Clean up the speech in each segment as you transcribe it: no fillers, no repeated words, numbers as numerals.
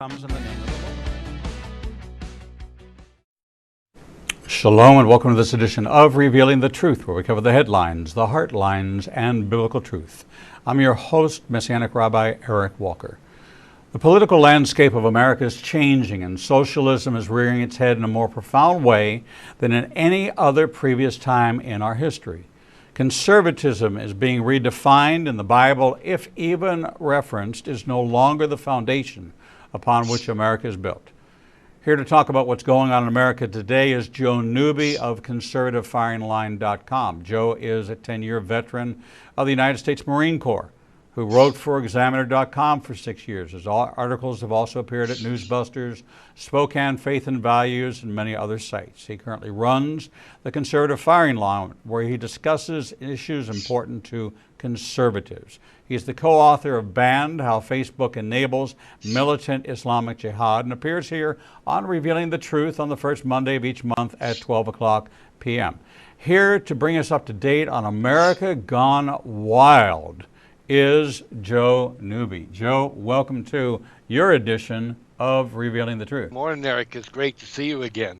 Comes in the name of the Lord. Shalom and welcome to this edition of Revealing the Truth, where we cover the headlines, the heartlines, and biblical truth. I'm your host, Messianic Rabbi Eric Walker. The political landscape of America is changing, and socialism is rearing its head in a more profound way than in any other previous time in our history. Conservatism is being redefined, and the Bible, if even referenced, is no longer the foundation upon which America is built. Here to talk about what's going on in America today is Joe Newby of ConservativeFiringLine.com. Joe is a 10-year veteran of the United States Marine Corps who wrote for Examiner.com for 6 years. His articles have also appeared at Newsbusters, Spokane Faith and Values, and many other sites. He currently runs the Conservative Firing Line, where he discusses issues important to conservatives. He's the co-author of Banned: How Facebook Enables Militant Islamic Jihad, and appears here on Revealing the Truth on the first Monday of each month at 12 o'clock p.m. Here to bring us up to date on America Gone Wild is Joe Newby. Joe, welcome to your edition of Revealing the Truth. Morning, Eric. It's great to see you again.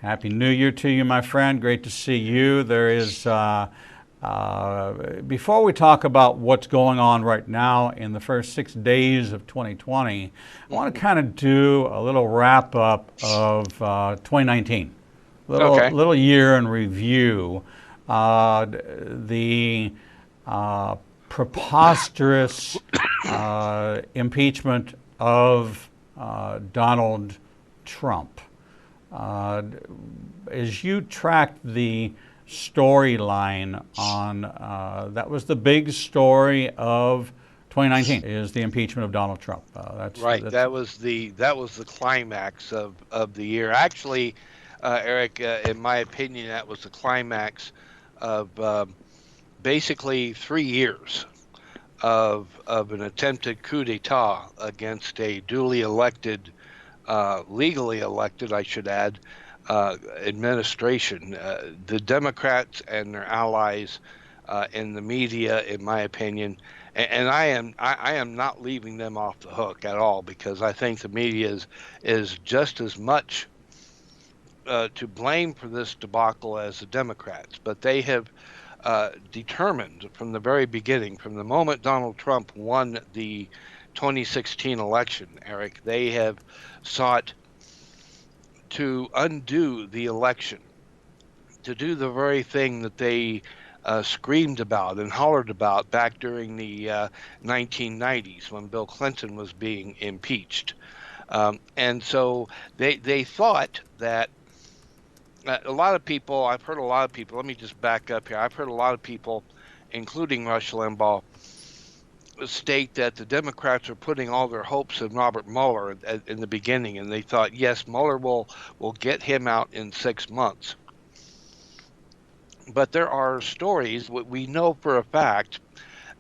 Happy New Year to you, my friend. Great to see you. There is, before we talk about what's going on right now in the first 6 days of 2020, I want to kind of do a little wrap up of 2019. Little year in review. The preposterous impeachment of Donald Trump. As you tracked the storyline on, that was the big story of 2019, is the impeachment of Donald Trump. That was the climax of the year. Actually, Eric, in my opinion, that was the climax of basically 3 years of an attempted coup d'etat against a duly elected, legally elected, I should add, administration. The Democrats and their allies in the media, in my opinion, and I am not leaving them off the hook at all, because I think the media is just as much to blame for this debacle as the Democrats, but they have determined from the very beginning, from the moment Donald Trump won the 2016 election, Eric, they have sought to undo the election, to do the very thing that they screamed about and hollered about back during the 1990s when Bill Clinton was being impeached. And so they thought that a lot of people, I've heard a lot of people, let me just back up here. I've heard a lot of people, including Rush Limbaugh, state that the Democrats are putting all their hopes in Robert Mueller in the beginning, and they thought, yes, Mueller will get him out in 6 months. But there are stories, we know for a fact,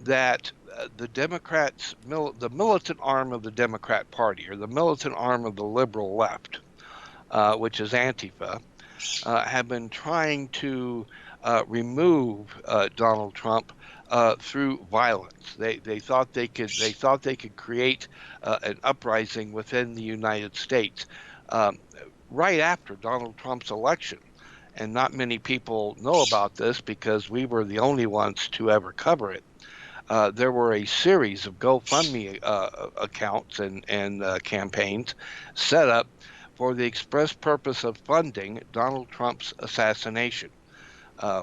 that the Democrats, the militant arm of the Democrat Party, or the militant arm of the liberal left, which is Antifa, have been trying to remove Donald Trump through violence. They thought they could create an uprising within the United States right after Donald Trump's election. And not many people know about this because we were the only ones to ever cover it. There were a series of GoFundMe accounts and campaigns set up for the express purpose of funding Donald Trump's assassination.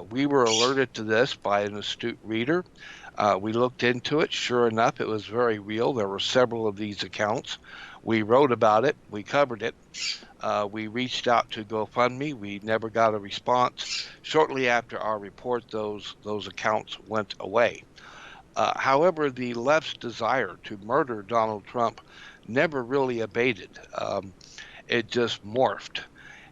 We were alerted to this by an astute reader. We looked into it. Sure enough, it was very real. There were several of these accounts. We wrote about it. We covered it. We reached out to GoFundMe. We never got a response. Shortly after our report, those accounts went away. However, the left's desire to murder Donald Trump never really abated. It just morphed.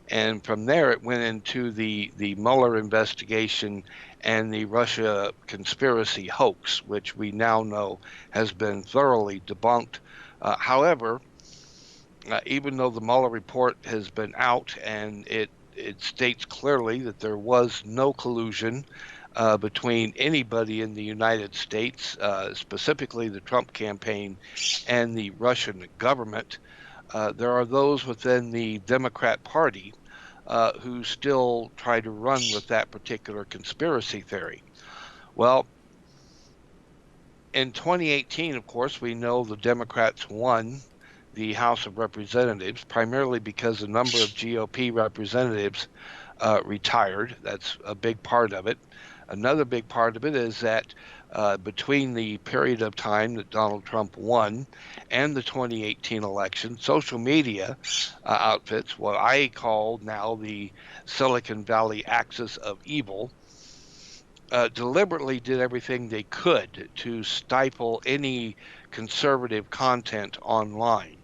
And from there, it went into the Mueller investigation and the Russia conspiracy hoax, which we now know has been thoroughly debunked. However, even though the Mueller report has been out and it states clearly that there was no collusion between anybody in the United States, specifically the Trump campaign and the Russian government, there are those within the Democrat Party who still try to run with that particular conspiracy theory. Well, in 2018, of course, we know the Democrats won the House of Representatives, primarily because a number of GOP representatives retired. That's a big part of it. Another big part of it is that between the period of time that Donald Trump won and the 2018 election, social media outfits, what I call now the Silicon Valley axis of evil, deliberately did everything they could to stifle any conservative content online.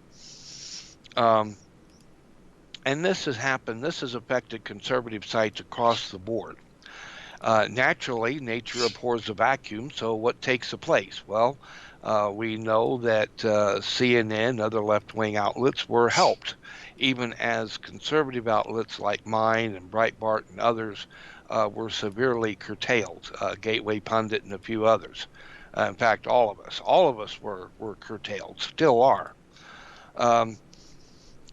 And this has happened, this has affected conservative sites across the board. Naturally, nature abhors a vacuum, so what takes the place? Well, we know that CNN, other left-wing outlets, were helped, even as conservative outlets like mine and Breitbart and others were severely curtailed, Gateway Pundit and a few others. In fact, all of us were curtailed, still are.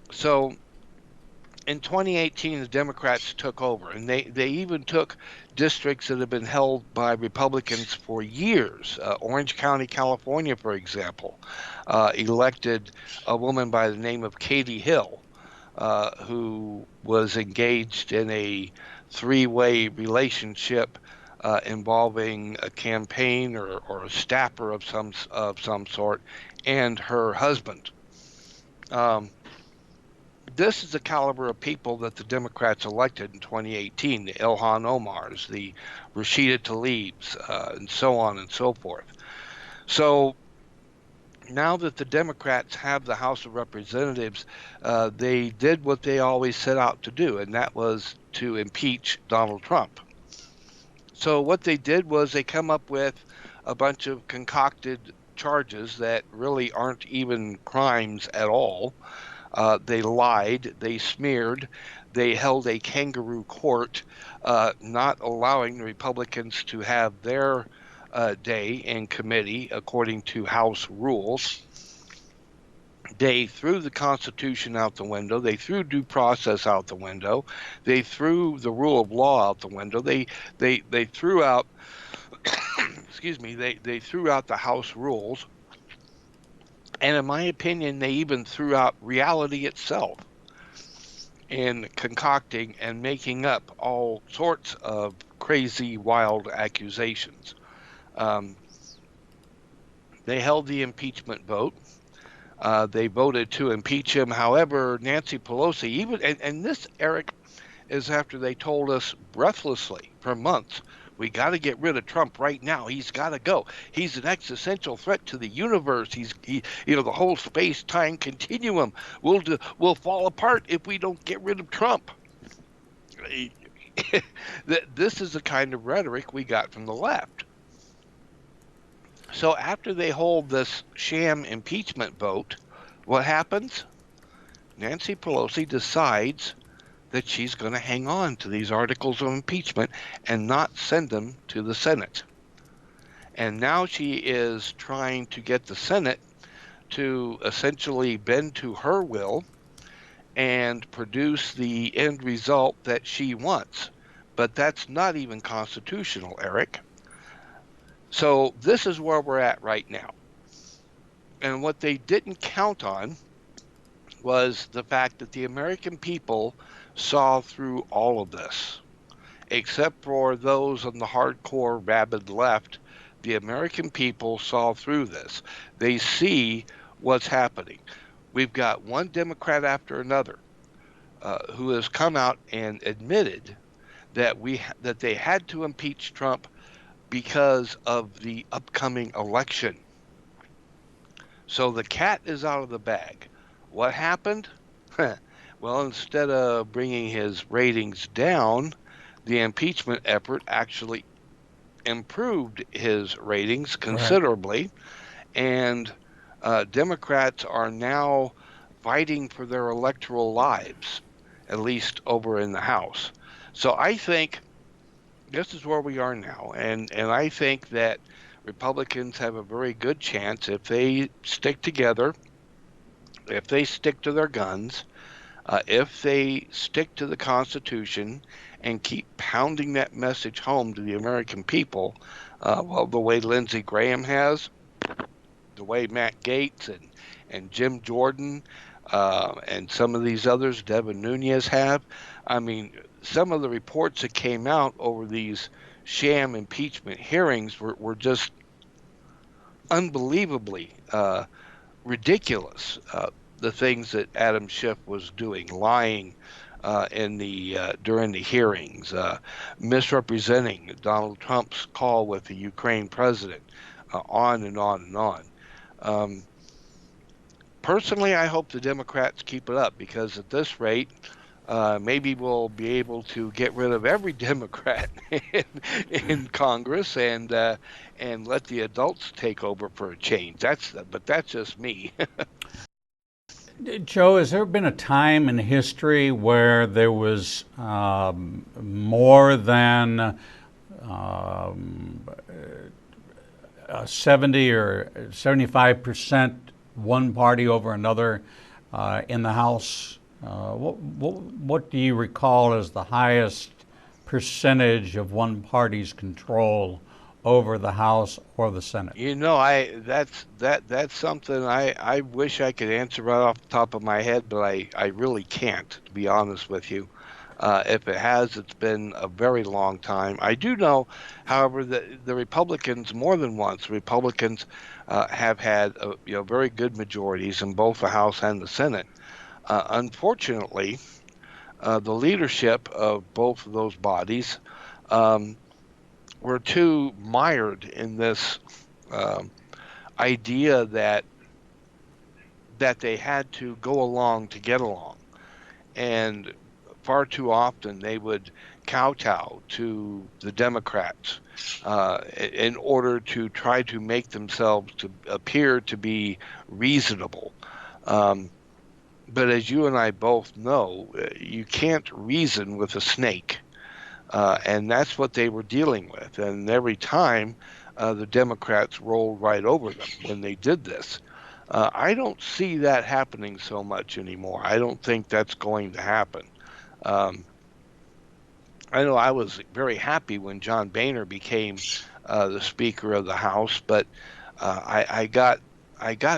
So in 2018, the Democrats took over, and they even took districts that have been held by Republicans for years. Orange County, California, for example, elected a woman by the name of Katie Hill, who was engaged in a three-way relationship involving a campaign or a staffer of some sort and her husband. This is the caliber of people that the Democrats elected in 2018, the Ilhan Omars, the Rashida Tlaibs, and so on and so forth. So now that the Democrats have the House of Representatives, they did what they always set out to do, and that was to impeach Donald Trump. So what they did was they come up with a bunch of concocted charges that really aren't even crimes at all. They lied, they smeared, they held a kangaroo court, not allowing the Republicans to have their day in committee according to House rules. They threw the Constitution out the window. They threw due process out the window. They threw the rule of law out the window. They threw out, excuse me, they threw out the House rules. And in my opinion, they even threw out reality itself in concocting and making up all sorts of crazy, wild accusations. They held the impeachment vote. They voted to impeach him. However, Nancy Pelosi, even, and this, Eric, is after they told us breathlessly for months, we got to get rid of Trump right now. He's got to go. He's an existential threat to the universe. The whole space-time continuum will fall apart if we don't get rid of Trump. This is the kind of rhetoric we got from the left. So after they hold this sham impeachment vote, what happens? Nancy Pelosi decides that she's going to hang on to these articles of impeachment and not send them to the Senate. And now she is trying to get the Senate to essentially bend to her will and produce the end result that she wants. But that's not even constitutional, Eric. So this is where we're at right now. And what they didn't count on was the fact that the American people saw through all of this. Except for those on the hardcore rabid left, the American people saw through this. They see what's happening. We've got one Democrat after another who has come out and admitted that they had to impeach Trump because of the upcoming election. So the cat is out of the bag. What happened? Well, instead of bringing his ratings down, the impeachment effort actually improved his ratings considerably. Right. And Democrats are now fighting for their electoral lives, at least over in the House. So I think this is where we are now. And I think that Republicans have a very good chance if they stick together, if they stick to their guns, if they stick to the Constitution and keep pounding that message home to the American people, well, the way Lindsey Graham has, the way Matt Gaetz and Jim Jordan and some of these others, Devin Nunes have. I mean, some of the reports that came out over these sham impeachment hearings were just unbelievably ridiculous. The things that Adam Schiff was doing, lying in the during the hearings, misrepresenting Donald Trump's call with the Ukraine president, on and on and on. Um, Personally, I hope the Democrats keep it up because at this rate, maybe we'll be able to get rid of every Democrat in Congress and let the adults take over for a change. But that's just me. Joe, has there been a time in history where there was more than 70 or 75% one party over another in the House? What do you recall as the highest percentage of one party's control over the House or the Senate? That's something I wish I could answer right off the top of my head, but I really can't, to be honest with you. If it has, it's been a very long time. I do know, however, that the Republicans, more than once, Republicans have had very good majorities in both the House and the Senate. Unfortunately, the leadership of both of those bodies um, were too mired in this um, idea that they had to go along to get along, and far too often they would kowtow to the Democrats in order to try to make themselves to appear to be reasonable. Um, but as you and I both know, you can't reason with a snake. And that's what they were dealing with. And every time the Democrats rolled right over them when they did this. I don't see that happening so much anymore. I don't think that's going to happen. Um, I know I was very happy when John Boehner became the Speaker of the House, but I got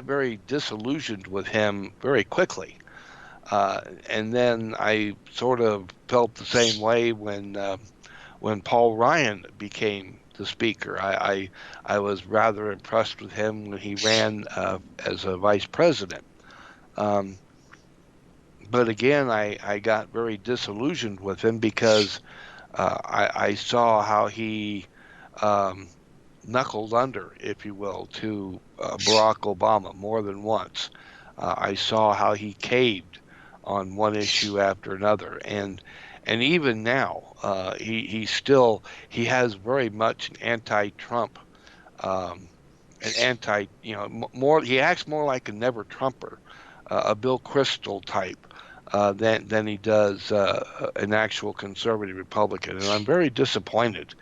very disillusioned with him very quickly. And then I sort of felt the same way when Paul Ryan became the speaker. I was rather impressed with him when he ran as a vice president. Um, but again, I got very disillusioned with him because I saw how he um, knuckled under, if you will, to Barack Obama more than once. I saw how he caved on one issue after another, and even now, he has very much an anti-Trump, um, an anti, more. He acts more like a never Trumper, a Bill Kristol type. Than he does an actual conservative Republican, and I'm very disappointed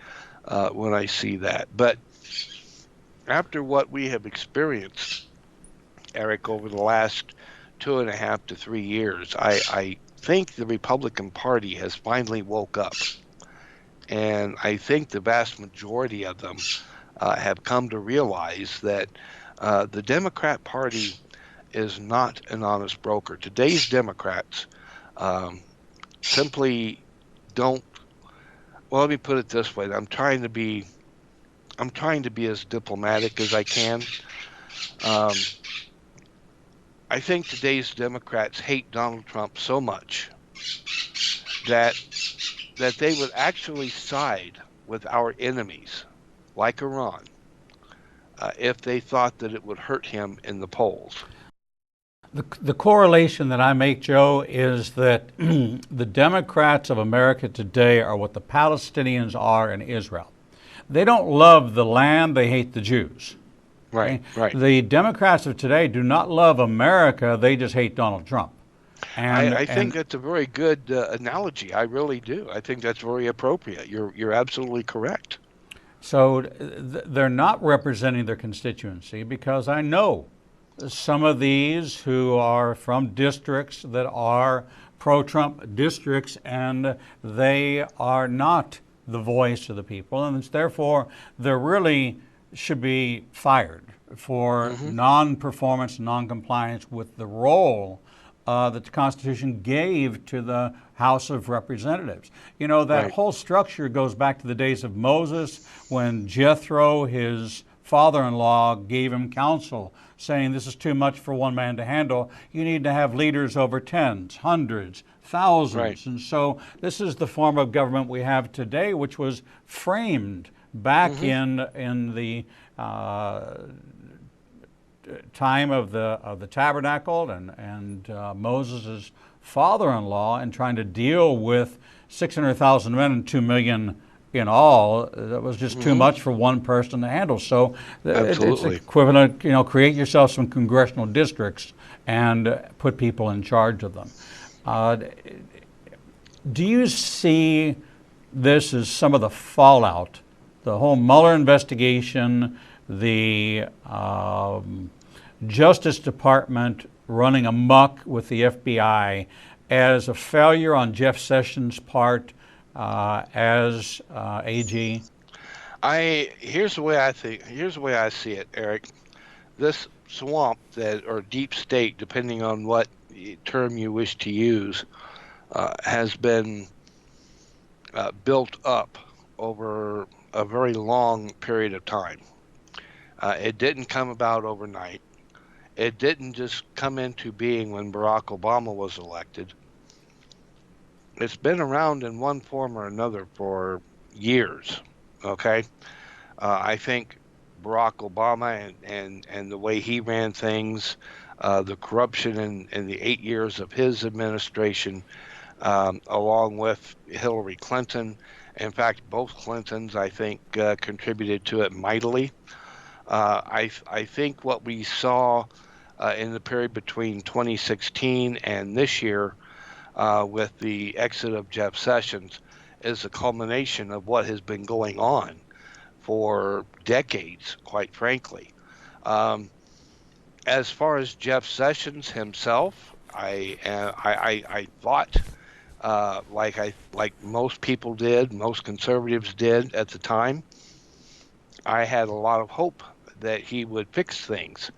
when I see that. But after what we have experienced, Eric, over the last 2.5 to 3 years, I think the Republican Party has finally woke up. And I think the vast majority of them have come to realize that the Democrat Party is not an honest broker. Today's Democrats um, simply don't. Well, let me put it this way: I'm trying to be as diplomatic as I can. Um, I think today's Democrats hate Donald Trump so much that they would actually side with our enemies, like Iran, if they thought that it would hurt him in the polls. The correlation that I make, Joe, is that the Democrats of America today are what the Palestinians are in Israel. They don't love the land, they hate the Jews. Right, Okay? right. The Democrats of today do not love America, they just hate Donald Trump. I think that's a very good analogy. I really do. I think that's very appropriate. You're absolutely correct. So they're not representing their constituency because I know some of these who are from districts that are pro-Trump districts, and they are not the voice of the people, and therefore they really should be fired for Mm-hmm. non-performance, non-compliance with the role that the Constitution gave to the House of Representatives. You know, that Right. whole structure goes back to the days of Moses, when Jethro, his father-in-law, gave him counsel, saying this is too much for one man to handle. You need to have leaders over tens, hundreds, Right. thousands. And so this is the form of government we have today, which was framed back Mm-hmm. in the time of the tabernacle and Moses' father-in-law, and trying to deal with 600,000 men and 2 million in all. That was just too Mm-hmm. much for one person to handle. So it's Absolutely. equivalent, create yourself some congressional districts and put people in charge of them. Uh, do you see this as some of the fallout, the whole Mueller investigation, the Justice Department running amok with the FBI, as a failure on Jeff Sessions' part as AG? Here's the way I think. Here's the way I see it, Eric. This swamp or deep state, depending on what term you wish to use, has been built up over a very long period of time. It didn't come about overnight. It didn't just come into being when Barack Obama was elected. It's been around in one form or another for years. Okay. I think Barack Obama and the way he ran things, the corruption in the 8 years of his administration, along with Hillary Clinton. In fact, both Clintons, I think, contributed to it mightily. I think what we saw in the period between 2016 and this year, with the exit of Jeff Sessions, is a culmination of what has been going on for decades, quite frankly. Um, as far as Jeff Sessions himself, I thought, like most people did, most conservatives did at the time, I had a lot of hope that he would fix things.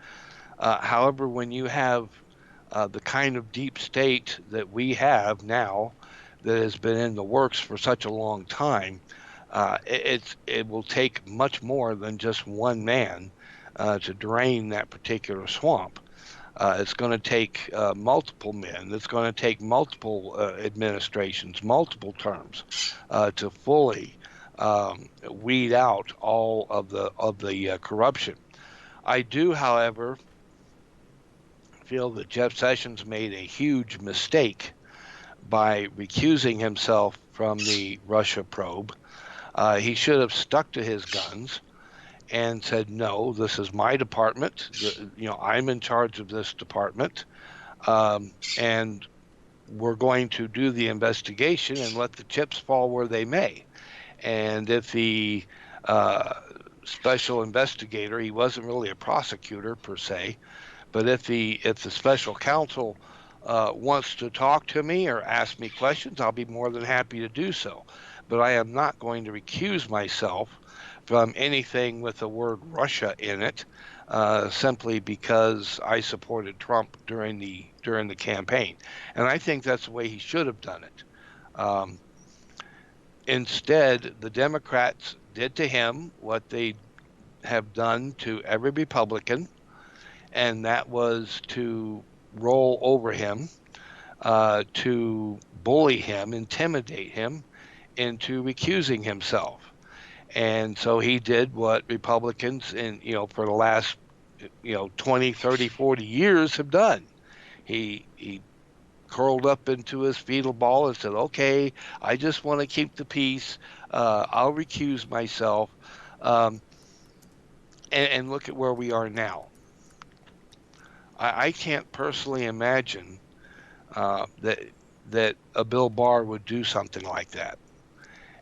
However, when you have the kind of deep state that we have now, that has been in the works for such a long time, it will take much more than just one man to drain that particular swamp. It's going to take multiple men. It's going to take multiple administrations, multiple terms, to fully weed out all of the corruption. I do, however, feel that Jeff Sessions made a huge mistake by recusing himself from the Russia probe. He should have stuck to his guns and said, "No, this is my department. I'm in charge of this department, and we're going to do the investigation and let the chips fall where they may." And if the special investigator, he wasn't really a prosecutor per se, but if the special counsel wants to talk to me or ask me questions, I'll be more than happy to do so. But I am not going to recuse myself from anything with the word Russia in it, simply because I supported Trump during the campaign, and I think that's the way he should have done it. Instead, the Democrats did to him what they have done to every Republican, and that was to roll over him, to bully him, intimidate him into recusing himself. And so he did what Republicans for the last 20, 30, 40 years have done. He curled up into his fetal ball and said, "Okay, I just want to keep the peace. I'll recuse myself." Um, and look at where we are now. I can't personally imagine that a Bill Barr would do something like that.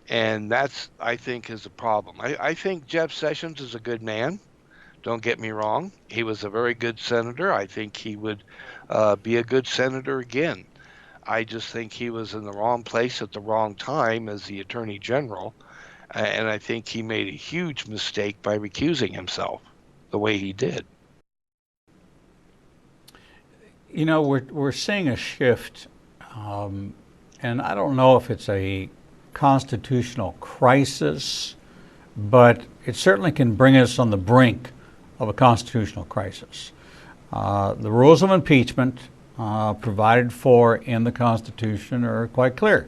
And that's, I think, is a problem. I think Jeff Sessions is a good man. Don't get me wrong. He was a very good senator. I think he would be a good senator again. I just think he was in the wrong place at the wrong time as the Attorney General. And I think he made a huge mistake by recusing himself the way he did. You know, we're seeing a shift, and I don't know if it's a constitutional crisis, but it certainly can bring us on the brink of a constitutional crisis. The rules of impeachment provided for in the Constitution are quite clear,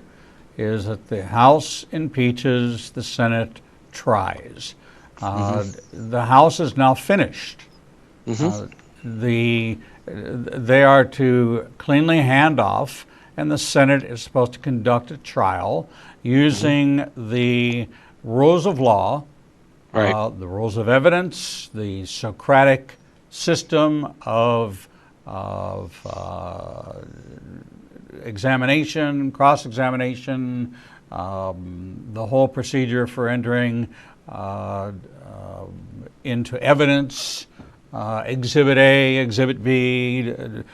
is that the House impeaches, the Senate tries. The House is now finished. They are to cleanly hand off, and the Senate is supposed to conduct a trial using the rules of law, the rules of evidence, the Socratic system of examination, cross-examination, the whole procedure for entering into evidence, Exhibit A, Exhibit B,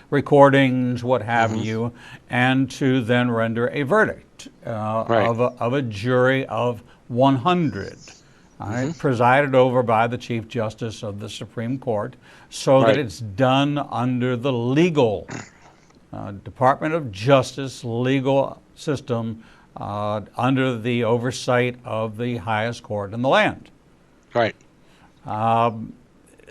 recordings, what have you, and to then render a verdict of a jury of 100, presided over by the Chief Justice of the Supreme Court, so that it's done under the legal Department of Justice legal system, under the oversight of the highest court in the land.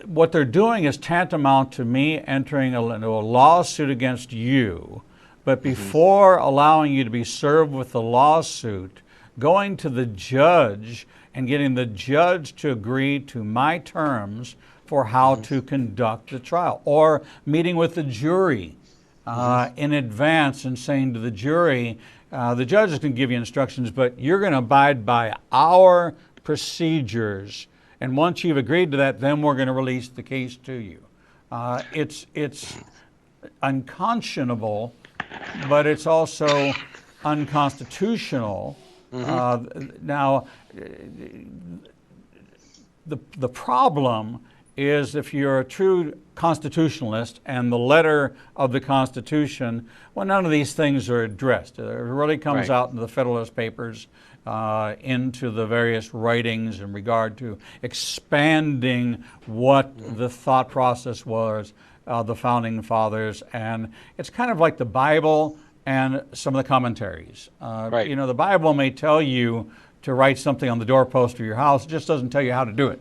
What they're doing is tantamount to me entering into a lawsuit against you, but before allowing you to be served with the lawsuit, going to the judge and getting the judge to agree to my terms for how to conduct the trial, or meeting with the jury in advance and saying to the jury, the judge is going to give you instructions, but you're going to abide by our procedures. And once you've agreed to that, then we're going to release the case to you. It's unconscionable, but it's also unconstitutional. Now, the problem is if you're a true constitutionalist and the letter of the Constitution, well, none of these things are addressed. It really comes out in the Federalist Papers, into the various writings in regard to expanding what the thought process was of the Founding Fathers. And it's kind of like the Bible and some of the commentaries. You know, the Bible may tell you to write something on the doorpost of your house. It just doesn't tell you how to do it.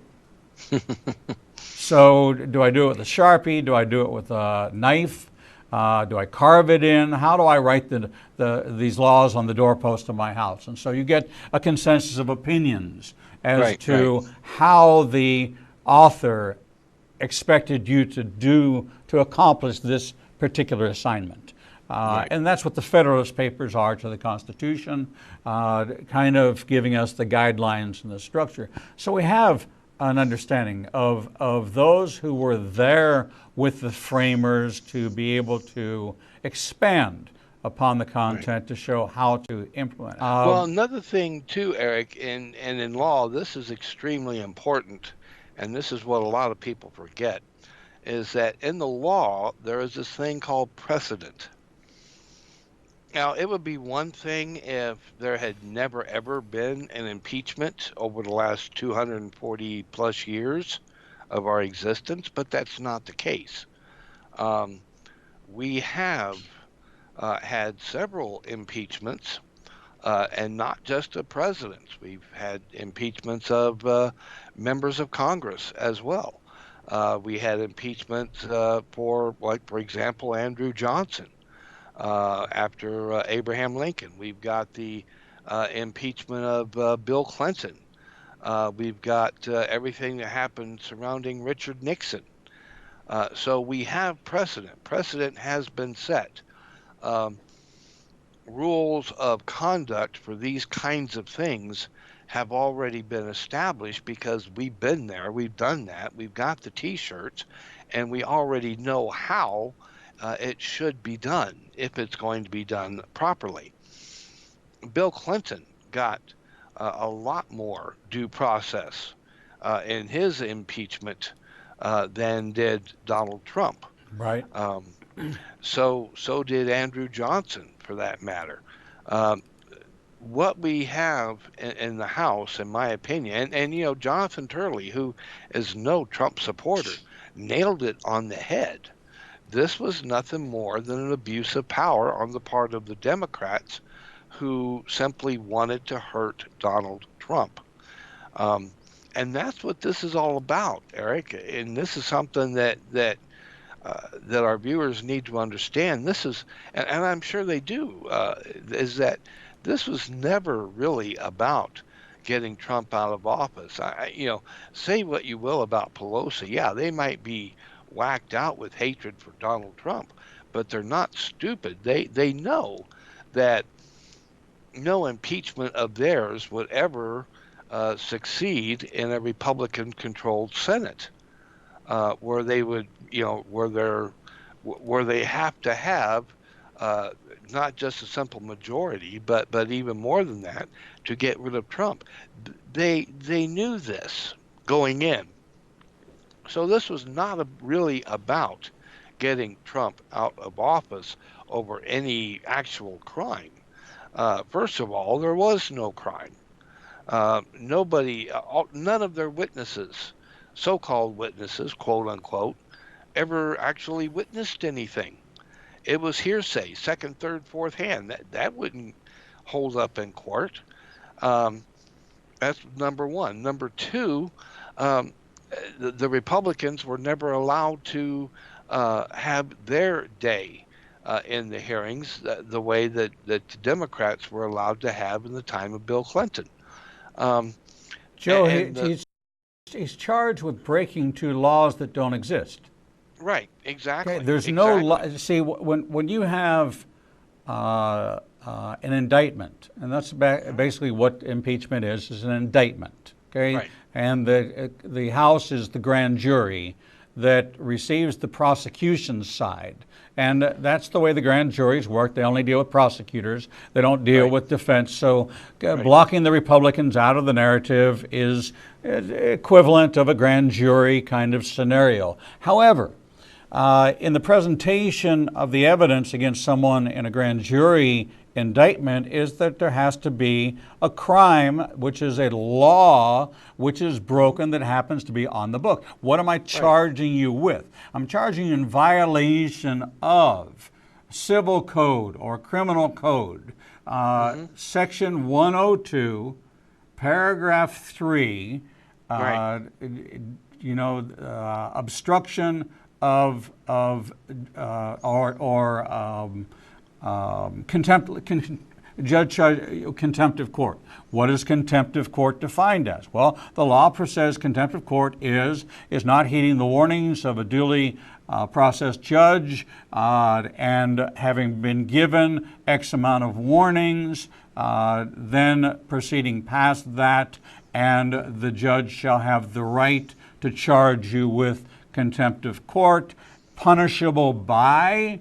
So do I do it with a Sharpie? Do I do it with a knife? Do I carve it in? How do I write these laws on the doorpost of my house? And so you get a consensus of opinions as to how the author expected you to accomplish this particular assignment. And that's what the Federalist Papers are to the Constitution, kind of giving us the guidelines and the structure. So we have an understanding of those who were there with the framers to be able to expand upon the content to show how to implement it. Well, another thing too, Eric, and in law, this is extremely important, and this is what a lot of people forget, is that in the law, there is this thing called precedent. Now, it would be one thing if there had never, ever been an impeachment over the last 240 plus years of our existence, but that's not the case. We have had several impeachments, and not just of presidents. We've had impeachments of members of Congress as well. We had impeachments for example, Andrew Johnson. After Abraham Lincoln. We've got the impeachment of Bill Clinton. We've got everything that happened surrounding Richard Nixon. So we have precedent. Precedent has been set. Rules of conduct for these kinds of things have already been established because we've been there, we've done that, we've got the T-shirts, and we already know how it should be done if it's going to be done properly. Bill Clinton got a lot more due process in his impeachment than did Donald Trump. Right. Um, so did Andrew Johnson, for that matter. Um, what we have in the House, in my opinion, and Jonathan Turley, who is no Trump supporter, nailed it on the head. This was nothing more than an abuse of power on the part of the Democrats who simply wanted to hurt Donald Trump. Um, and that's what this is all about, Eric. And this is something that our viewers need to understand. This is, and I'm sure they do, is that this was never really about getting Trump out of office. Say what you will about Pelosi. Yeah, they might be whacked out with hatred for Donald Trump, but they're not stupid. They know that no impeachment of theirs would ever succeed in a Republican-controlled Senate, where they would, where they have to have uh, not just a simple majority, but even more than that, to get rid of Trump. They knew this going in, so this was not really about getting Trump out of office over any actual crime. First of all, there was no crime. None of their witnesses, so-called witnesses, quote unquote, ever actually witnessed anything. It was hearsay, second, third, fourth hand. That wouldn't hold up in court. Um, that's number one. Number two, um, the Republicans were never allowed to have their day in the hearings the way that the Democrats were allowed to have in the time of Bill Clinton. Um, Joe, and he's charged with breaking two laws that don't exist. Right, Okay, exactly, there's no exactly. see when you have an indictment, and that's basically what impeachment is an indictment. Okay, Right, and the House is the grand jury that receives the prosecution's side. And that's the way the grand juries work. They only deal with prosecutors. They don't deal right, with defense. So right, blocking the Republicans out of the narrative is equivalent of a grand jury kind of scenario. However, in the presentation of the evidence against someone in a grand jury indictment is that there has to be a crime, which is a law which is broken that happens to be on the book. What am I right. charging you with? I'm charging you in violation of civil code or criminal code, Hmm. section 102, paragraph 3, Right, uh, obstruction of contempt, contempt of court. What is contempt of court defined as? Well, the law says contempt of court is not heeding the warnings of a duly processed judge, and having been given X amount of warnings, then proceeding past that, and the judge shall have the right to charge you with contempt of court, punishable by,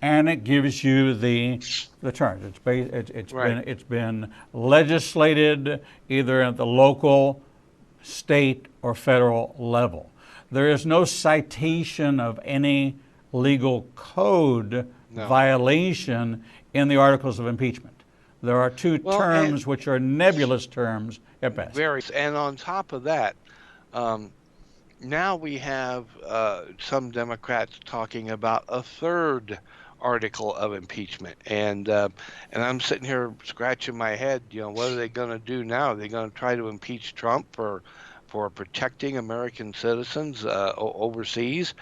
and it gives you the charge. right. It's been legislated either at the local, state, or federal level. There is no citation of any legal code No. violation in the articles of impeachment. There are two Well, and terms which are nebulous terms at best. and on top of that, um, now we have some Democrats talking about a third article of impeachment, and I'm sitting here scratching my head. What are they going to do now? Are they going to try to impeach Trump for protecting American citizens overseas,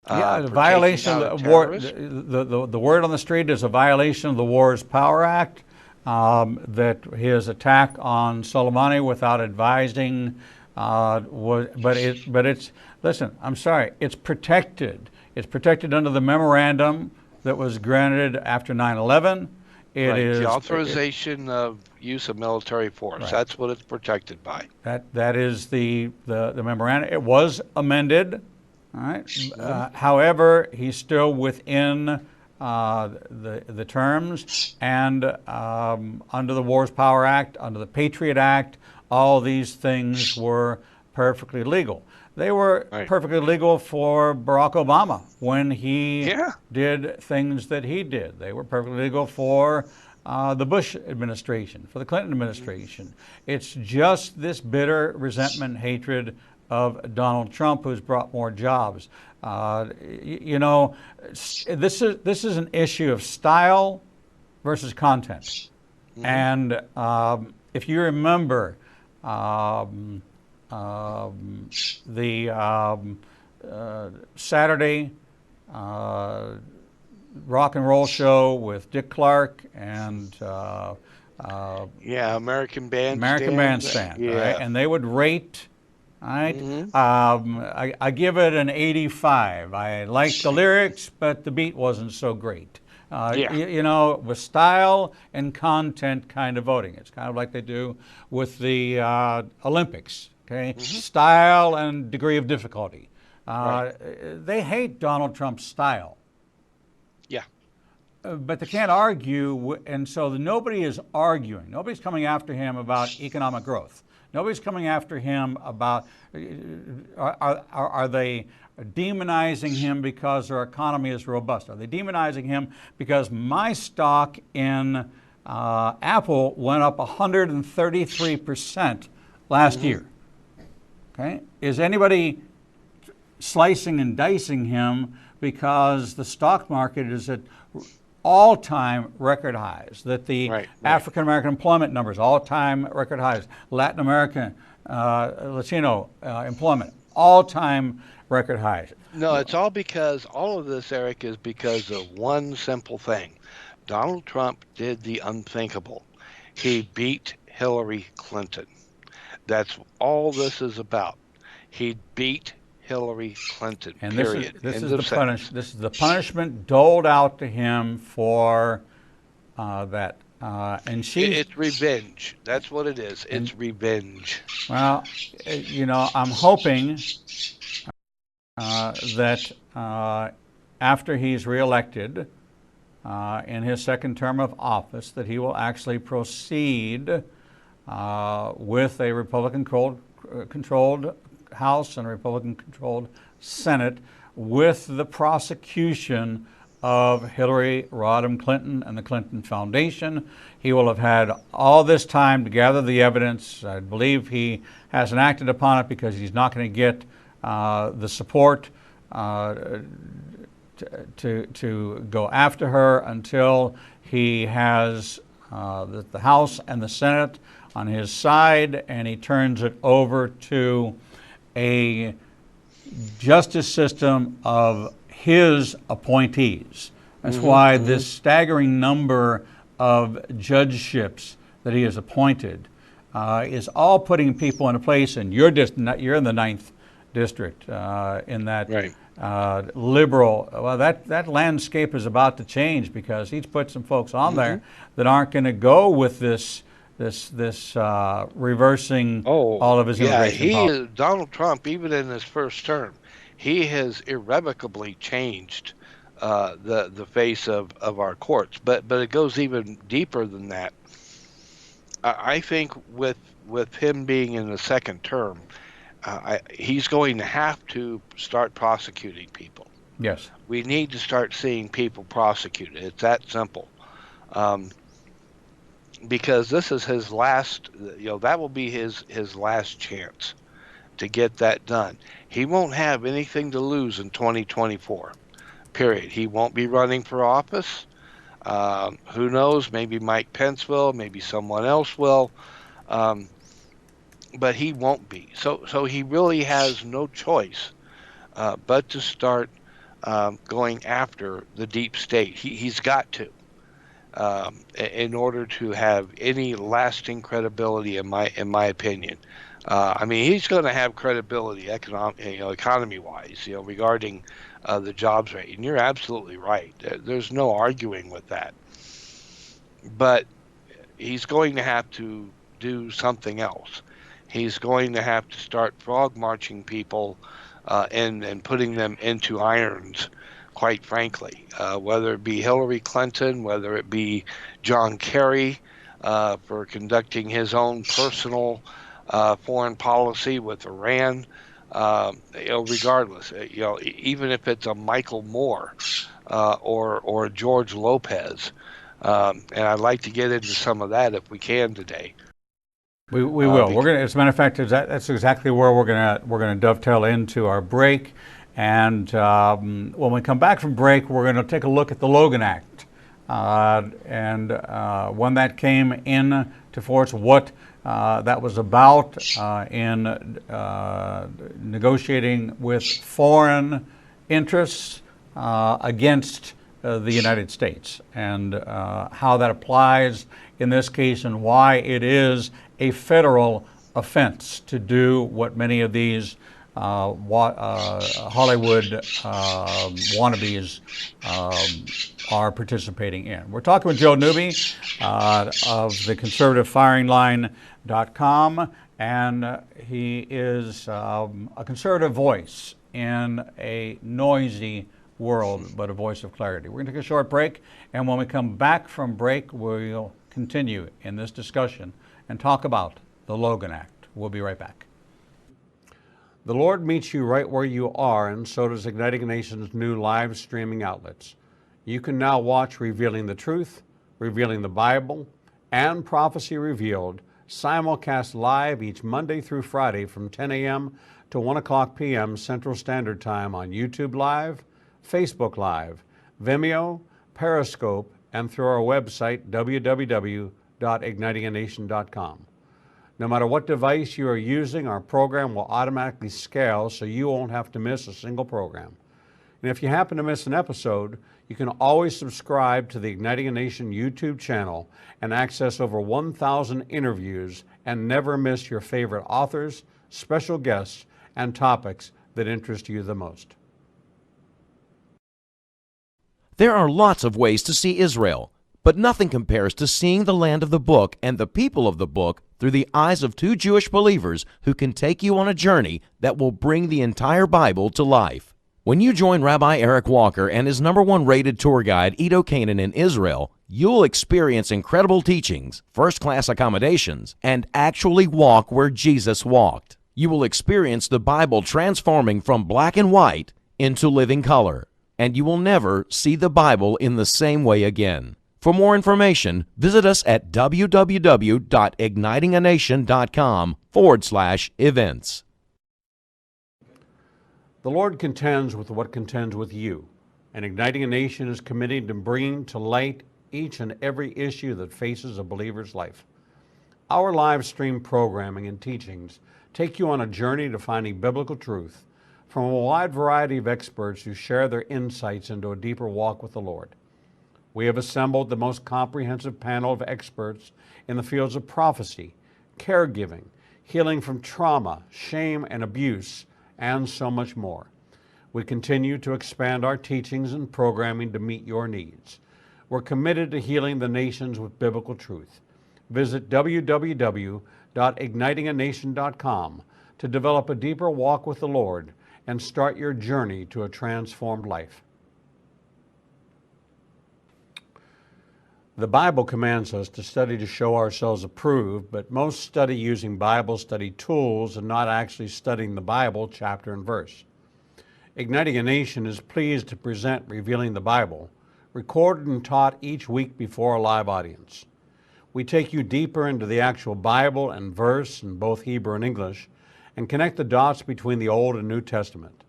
Yeah, the protecting violation out of war. terrorists? The word on the street is a violation of the Wars Power Act. That his attack on Soleimani without advising was, but it's listen. I'm sorry. It's protected. It's protected under the memorandum that was granted after 9/11. It Right, the is authorization of use of military force. right. That's what it's protected by. That is the memorandum. It was amended. All right. Hmm. However, he's still within the terms, and under the Wars Power Act, under the Patriot Act, all these things were perfectly legal. They were Right. perfectly legal for Barack Obama when he Yeah. did things that he did. They were perfectly legal for the Bush administration, for the Clinton administration. It's just this bitter resentment, hatred of Donald Trump who's brought more jobs. You know, this is an issue of style versus content. And if you remember the Saturday rock and roll show with Dick Clark and Yeah, American Bandstand. American Bandstand, Yeah. right? And they would rate, right? Mhm. I give it an 85. I liked the lyrics, but the beat wasn't so great. Yeah. You know, with style and content kind of voting. It's kind of like they do with the Olympics, okay? Style and degree of difficulty. Right. They hate Donald Trump's style. Yeah. But they can't argue, and so nobody is arguing. Nobody's coming after him about economic growth. Nobody's coming after him about, are they demonizing him because their economy is robust? Are they demonizing him because my stock in Apple went up 133% last year? Okay, is anybody slicing and dicing him because the stock market is at all-time record highs, that the African American employment numbers, all-time record highs, Latin American, Latino employment, all-time record highs? No, it's all because all of this, Eric, is because of one simple thing. Donald Trump did the unthinkable. He beat Hillary Clinton. That's all this is about. He beat Hillary Clinton. And period. this is the punishment doled out to him for that. And it's revenge. That's what it is. It's revenge. Well, you know, I'm hoping that after he's reelected in his second term of office, that he will actually proceed with a Republican-controlled House and a Republican-controlled Senate with the prosecution of Hillary Rodham Clinton and the Clinton Foundation. He will have had all this time to gather the evidence. I believe he hasn't acted upon it because he's not going to get the support to go after her until he has the House and the Senate on his side, and he turns it over to a justice system of his appointees. That's why this staggering number of judgeships that he has appointed is all putting people in a place. And you're in the 9th district in that liberal. Well, that landscape is about to change because he's put some folks on there that aren't going to go with this reversing all of his immigration policy. Donald Trump, even in his first term, he has irrevocably changed the face of our courts. But it goes even deeper than that. I think with him being in the second term, he's going to have to start prosecuting people. Yes. We need to start seeing people prosecuted. It's that simple. Because this is his last, that will be his last chance to get that done. He won't have anything to lose in 2024, period. He won't be running for office. Who knows? Maybe Mike Pence will, maybe someone else will, but he won't be. So he really has no choice but to start going after the deep state. He's got to. In order to have any lasting credibility, in my opinion. I mean, he's going to have credibility, economy-wise, regarding the jobs rate. And you're absolutely right. There's no arguing with that. But he's going to have to do something else. He's going to have to start frog marching people and putting them into irons. Quite frankly, whether it be Hillary Clinton, whether it be John Kerry for conducting his own personal foreign policy with Iran, regardless, even if it's a Michael Moore or a George Lopez. And I'd like to get into some of that if we can today. We will. We're going to, as a matter of fact, that's exactly where we're going to dovetail into our break. And when we come back from break, we're going to take a look at the Logan Act and when that came into force, what that was about in negotiating with foreign interests against the United States, and how that applies in this case, and why it is a federal offense to do what many of these Hollywood wannabes are participating in. We're talking with Joe Newby of the conservativefiringline.com, and he is a conservative voice in a noisy world, but a voice of clarity. We're going to take a short break, and when we come back from break, we'll continue in this discussion and talk about the Logan Act. We'll be right back. The Lord meets you right where you are, and so does Igniting a Nation's new live streaming outlets. You can now watch Revealing the Truth, Revealing the Bible, and Prophecy Revealed simulcast live each Monday through Friday from 10 a.m. to 1 o'clock p.m. Central Standard Time on YouTube Live, Facebook Live, Vimeo, Periscope, and through our website, www.ignitinganation.com. No matter what device you are using, our program will automatically scale so you won't have to miss a single program. And if you happen to miss an episode, you can always subscribe to the Igniting a Nation YouTube channel and access over 1,000 interviews and never miss your favorite authors, special guests, and topics that interest you the most. There are lots of ways to see Israel, but nothing compares to seeing the land of the book and the people of the book through the eyes of two Jewish believers who can take you on a journey that will bring the entire Bible to life. When you join Rabbi Eric Walker and his #1 rated tour guide, Edo Canaan, in Israel, you'll experience incredible teachings, first-class accommodations, and actually walk where Jesus walked. You will experience the Bible transforming from black and white into living color, and you will never see the Bible in the same way again. For more information, visit us at www.ignitinganation.com/events. The Lord contends with what contends with you, and Igniting a Nation is committed to bringing to light each and every issue that faces a believer's life. Our live stream programming and teachings take you on a journey to finding biblical truth from a wide variety of experts who share their insights into a deeper walk with the Lord. We have assembled the most comprehensive panel of experts in the fields of prophecy, caregiving, healing from trauma, shame, and abuse, and so much more. We continue to expand our teachings and programming to meet your needs. We're committed to healing the nations with biblical truth. Visit www.ignitinganation.com to develop a deeper walk with the Lord and start your journey to a transformed life. The Bible commands us to study to show ourselves approved, but most study using Bible study tools and not actually studying the Bible chapter and verse. Igniting a Nation is pleased to present Revealing the Bible, recorded and taught each week before a live audience. We take you deeper into the actual Bible and verse in both Hebrew and English, and connect the dots between the Old and New Testament.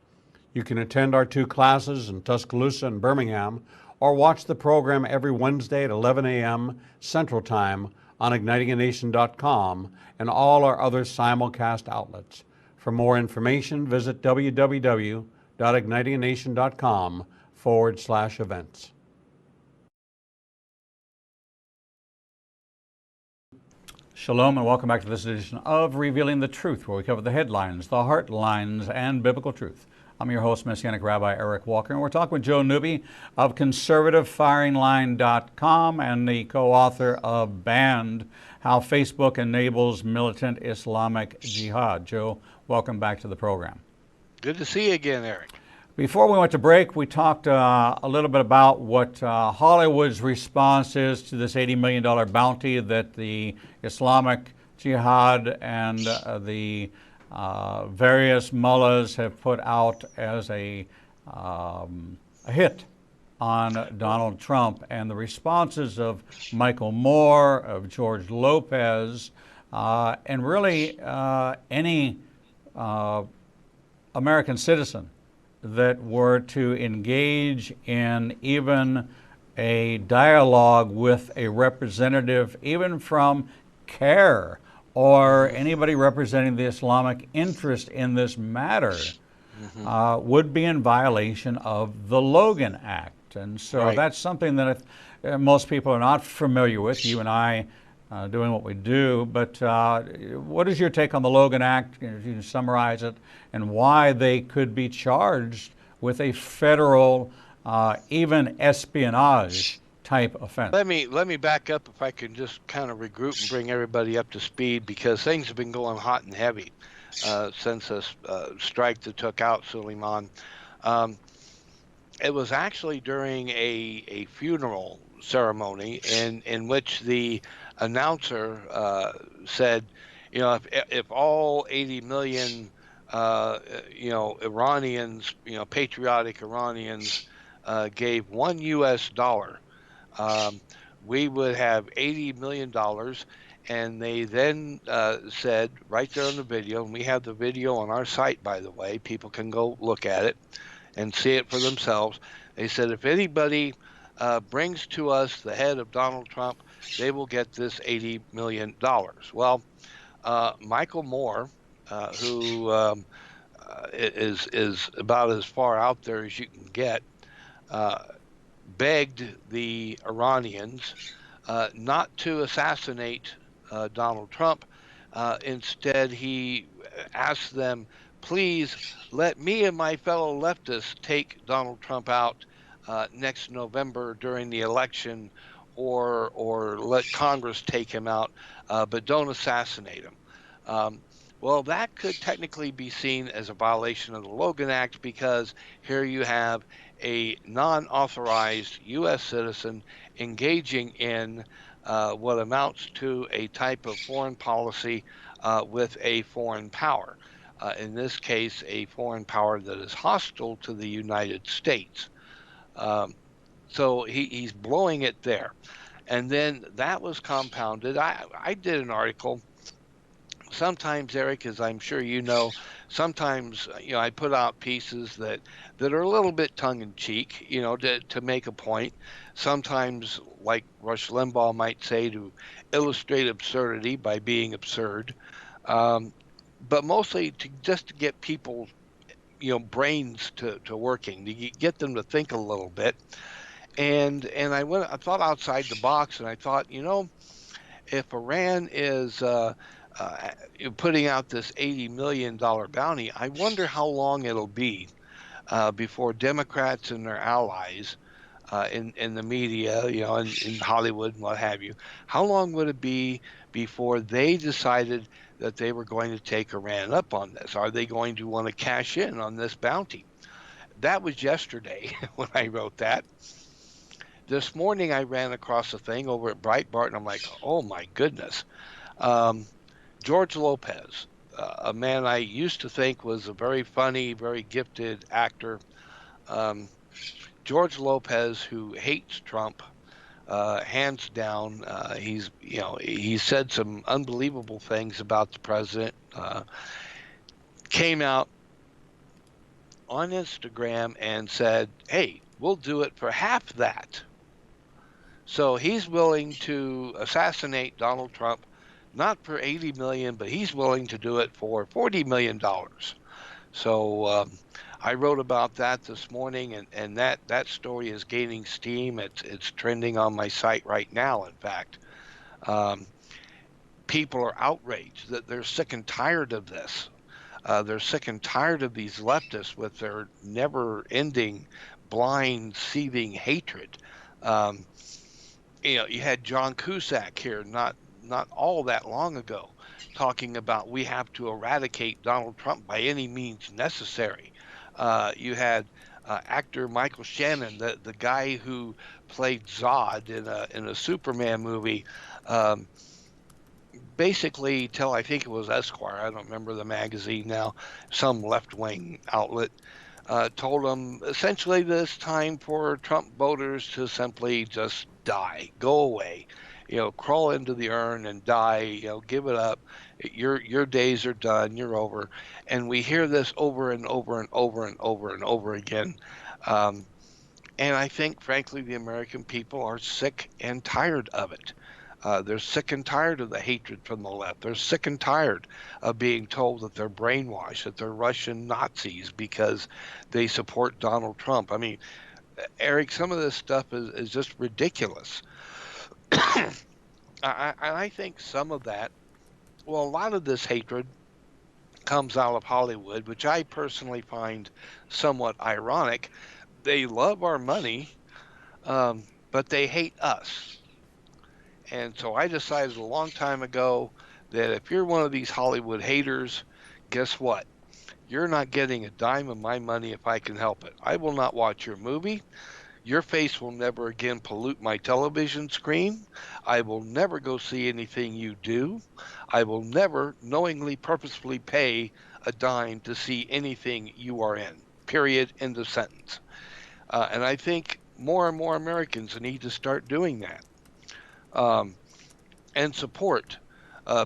You can attend our 2 classes in Tuscaloosa and Birmingham, or watch the program every Wednesday at 11 a.m. Central Time on ignitinganation.com and all our other simulcast outlets. For more information, visit www.ignitinganation.com/events. Shalom and welcome back to this edition of Revealing the Truth, where we cover the headlines, the heart lines, and biblical truth. I'm your host, Messianic Rabbi Eric Walker, and we're talking with Joe Newby of conservativefiringline.com and the co-author of Banned: How Facebook Enables Militant Islamic Jihad. Joe, welcome back to the program. Good to see you again, Eric. Before we went to break, we talked a little bit about what Hollywood's response is to this $80 million bounty that the Islamic Jihad and the various mullahs have put out as a hit on Donald Trump, and the responses of Michael Moore, of George Lopez, and really any American citizen that were to engage in even a dialogue with a representative, even from CARE or anybody representing the Islamic interest in this matter, would be in violation of the Logan Act. And so that's something that most people are not familiar with, you and I doing what we do. But what is your take on the Logan Act? If you can summarize it, and why they could be charged with a federal, even espionage type offense. Let me back up, if I can just kind of regroup and bring everybody up to speed, because things have been going hot and heavy since this strike that took out Suleiman. It was actually during a funeral ceremony in which the announcer said, if all 80 million Iranians, patriotic Iranians, gave $1, we would have $80 million. And they then said, right there on the video, and we have the video on our site, by the way, people can go look at it and see it for themselves. They said, if anybody brings to us the head of Donald Trump, they will get this $80 million. Well, Michael Moore, who is about as far out there as you can get, begged the Iranians not to assassinate Donald Trump. Instead, he asked them, please let me and my fellow leftists take Donald Trump out next November during the election, or let Congress take him out, but don't assassinate him. Well, that could technically be seen as a violation of the Logan Act, because here you have a non-authorized U.S. citizen engaging in what amounts to a type of foreign policy with a foreign power. In this case, a foreign power that is hostile to the United States. So he's blowing it there. And then that was compounded. I did an article. Sometimes, Eric, as I'm sure you know, sometimes I put out pieces that are a little bit tongue-in-cheek, to make a point. Sometimes, like Rush Limbaugh might say, to illustrate absurdity by being absurd. But mostly just to get people, brains to working, to get them to think a little bit. And I thought outside the box, and I thought, if Iran is putting out this $80 million bounty, I wonder how long it'll be before Democrats and their allies in the media, in Hollywood and what have you, how long would it be before they decided that they were going to take Iran up on this? Are they going to want to cash in on this bounty? That was yesterday when I wrote that. This morning I ran across a thing over at Breitbart, and I'm like, oh my goodness. George Lopez, a man I used to think was a very funny, very gifted actor. George Lopez, who hates Trump, hands down. He said some unbelievable things about the president. Came out on Instagram and said, hey, we'll do it for half that. So he's willing to assassinate Donald Trump, not for 80 million, but he's willing to do it for $40 million. So I wrote about that this morning, and that story is gaining steam. It's trending on my site right now, in fact. People are outraged that they're sick and tired of this. They're sick and tired of these leftists with their never-ending, blind, seething hatred. You had John Cusack here not all that long ago talking about we have to eradicate Donald Trump by any means necessary. You had actor Michael Shannon, the guy who played Zod in a Superman movie, basically till I think it was Esquire, I don't remember the magazine now, some left-wing outlet, told them essentially that it's time for Trump voters to simply just die, go away, crawl into the urn and die, give it up. Your days are done. You're over. And we hear this over and over and over and over and over again. Um, and I think, frankly, the American people are sick and tired of it. They're sick and tired of the hatred from the left. They're sick and tired of being told that they're brainwashed, that they're Russian Nazis because they support Donald Trump. I mean, Eric, some of this stuff is just ridiculous. I think some of that, well, a lot of this hatred comes out of Hollywood, which I personally find somewhat ironic. They love our money, but they hate us. And so I decided a long time ago that if you're one of these Hollywood haters, guess what? You're not getting a dime of my money if I can help it. I will not watch your movie. Your face will never again pollute my television screen. I will never go see anything you do. I will never knowingly, purposefully pay a dime to see anything you are in. Period. End of sentence. And I think more and more Americans need to start doing that. Um, and support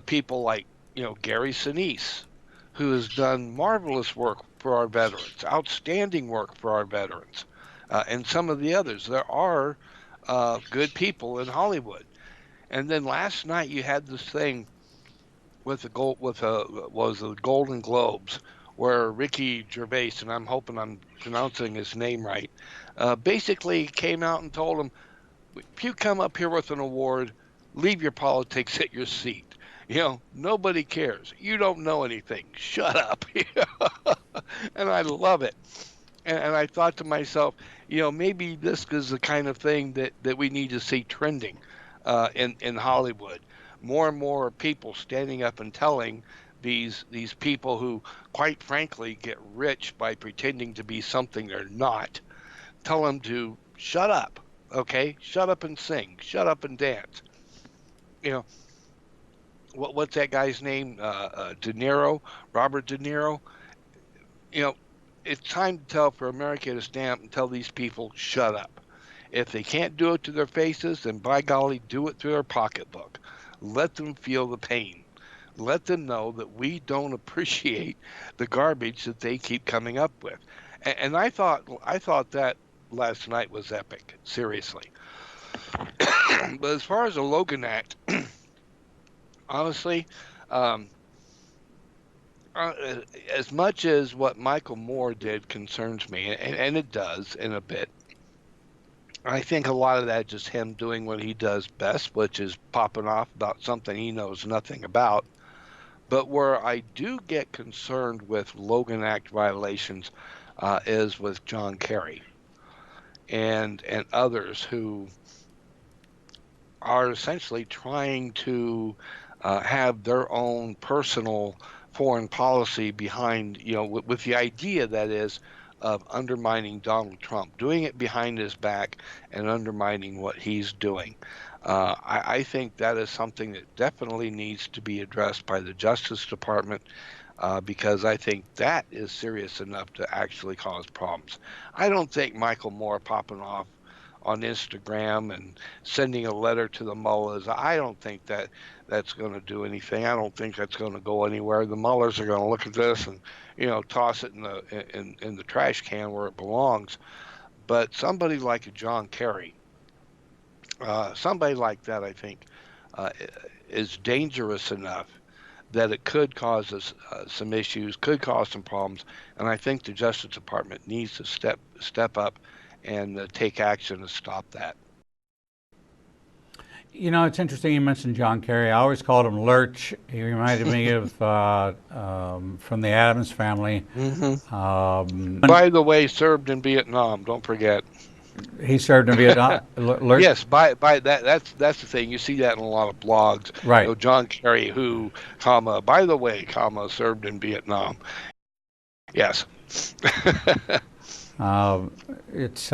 people like Gary Sinise, who has done marvelous work for our veterans, outstanding work for our veterans, and some of the others. There are good people in Hollywood. And then last night you had this thing with the Golden Globes, where Ricky Gervais, and I'm hoping I'm pronouncing his name right, basically came out and told him, if you come up here with an award, leave your politics at your seat. Nobody cares. You don't know anything. Shut up. And I love it. And I thought to myself, maybe this is the kind of thing that we need to see trending in Hollywood. More and more people standing up and telling these people who, quite frankly, get rich by pretending to be something they're not, tell them to shut up. Okay, shut up and sing. Shut up and dance. You know what's that guy's name? De Niro, Robert De Niro. You know, it's time to tell for America to stand up and tell these people shut up. If they can't do it to their faces, then by golly, do it through their pocketbook. Let them feel the pain. Let them know that we don't appreciate the garbage that they keep coming up with. And I thought that last night was epic. Seriously. But as far as the Logan Act, honestly, um, uh, as much as what Michael Moore did concerns me, and it does in a bit, I think a lot of that just him doing what he does best, which is popping off about something he knows nothing about. But where I do get concerned with Logan Act violations is with John Kerry and others who are essentially trying to have their own personal foreign policy behind, with the idea that is of undermining Donald Trump, doing it behind his back and undermining what he's doing. I think that is something that definitely needs to be addressed by the Justice Department because I think that is serious enough to actually cause problems. I don't think Michael Moore popping off on Instagram and sending a letter to the mullahs. I don't think that's going to do anything. I don't think that's going to go anywhere. The mullahs are going to look at this and toss it in the trash can where it belongs. But somebody like a John Kerry, somebody like that, I think, uh, is dangerous enough that it could cause us some issues, could cause some problems, and I think the Justice Department needs to step up and take action to stop that. It's interesting you mentioned John Kerry. I always called him Lurch. He reminded me of from the Addams Family. By the way, served in Vietnam. Don't forget. He served in Vietnam. Lurch? Yes, by that's the thing. You see that in a lot of blogs. Right. John Kerry, who, comma, by the way, comma, served in Vietnam. Yes. It's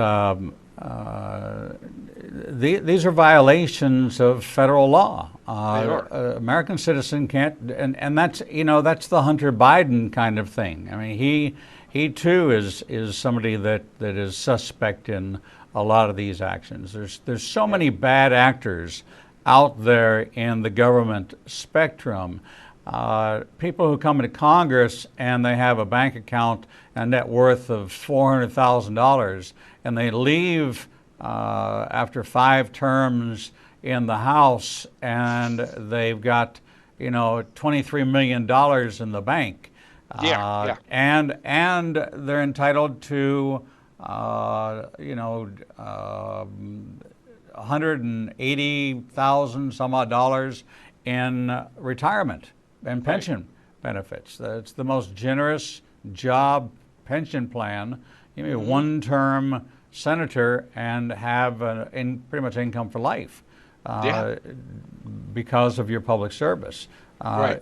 these are violations of federal law. They are. American citizen can't, and that's that's the Hunter Biden kind of thing. I mean, he too is somebody that is suspect in a lot of these actions. There's so many bad actors out there in the government spectrum. People who come into Congress and they have a bank account and net worth of $400,000, and they leave after 5 terms in the House, and they've got $23 million in the bank. And they're entitled to $180,000 some odd dollars in retirement and pension benefits. It's the most generous job pension plan. You can be a one-term senator and have pretty much income for life because of your public service.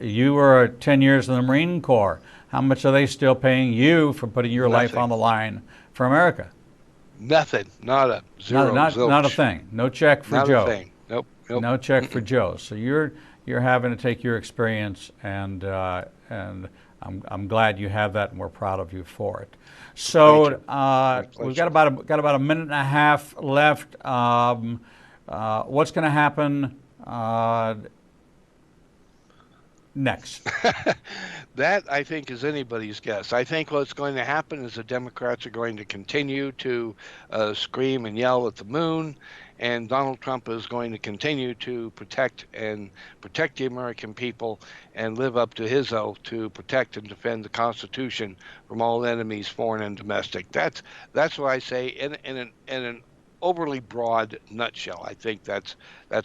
You were 10 years in the Marine Corps. How much are they still paying you for putting your life on the line for America? Nothing. Not a zero. Not a thing. No check for not Joe. A thing. Nope. No check for Joe. So you're having to take your experience, and I'm glad you have that, and we're proud of you for it. So we've got about a minute and a half left. What's going to happen next? That, I think, is anybody's guess. I think what's going to happen is the Democrats are going to continue to scream and yell at the moon, and Donald Trump is going to continue to protect the American people and live up to his oath to protect and defend the Constitution from all enemies, foreign and domestic. That's what I say in an overly broad nutshell. I think that's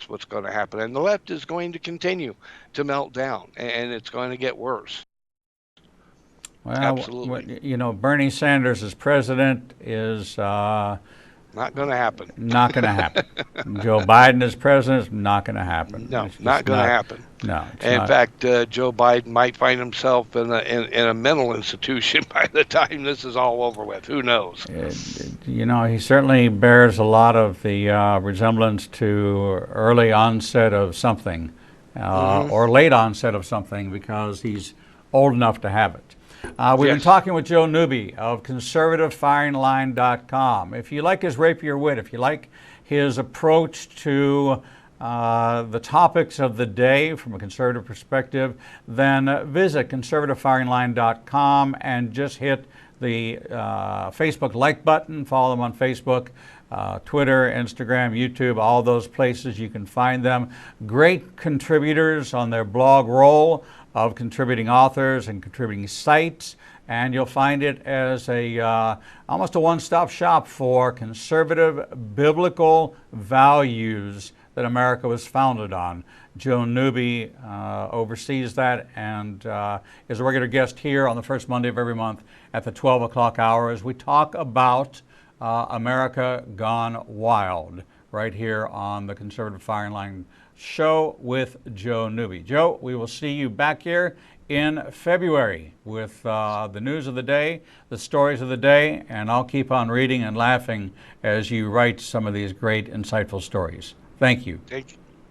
what's going to happen, and the left is going to continue to melt down, and it's going to get worse. Well, absolutely. Bernie Sanders as president is not going to happen. Not going to happen. Joe Biden as president is not going to happen. No, not going to happen. No. In fact, Joe Biden might find himself in a mental institution by the time this is all over with. Who knows? He certainly bears a lot of the resemblance to early onset of something, or late onset of something, because he's old enough to have it. We've been talking with Joe Newby of conservativefiringline.com. If you like his rapier wit, if you like his approach to the topics of the day from a conservative perspective, then visit conservativefiringline.com and just hit the Facebook like button. Follow them on Facebook, Twitter, Instagram, YouTube, all those places. You can find them. Great contributors on their blog roll of contributing authors and contributing sites, and you'll find it as almost a one-stop shop for conservative biblical values that America was founded on. Joe Newby oversees that and is a regular guest here on the first Monday of every month at the 12 o'clock hour as we talk about America Gone Wild right here on the Conservative Firing Line show with Joe Newby. Joe, we will see you back here in February with the news of the day, the stories of the day, and I'll keep on reading and laughing as you write some of these great, insightful stories. Thank you.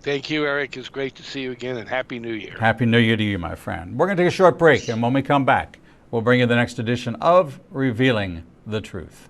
Thank you, Eric. It's great to see you again, and Happy New Year. Happy New Year to you, my friend. We're going to take a short break, and when we come back, we'll bring you the next edition of Revealing the Truth.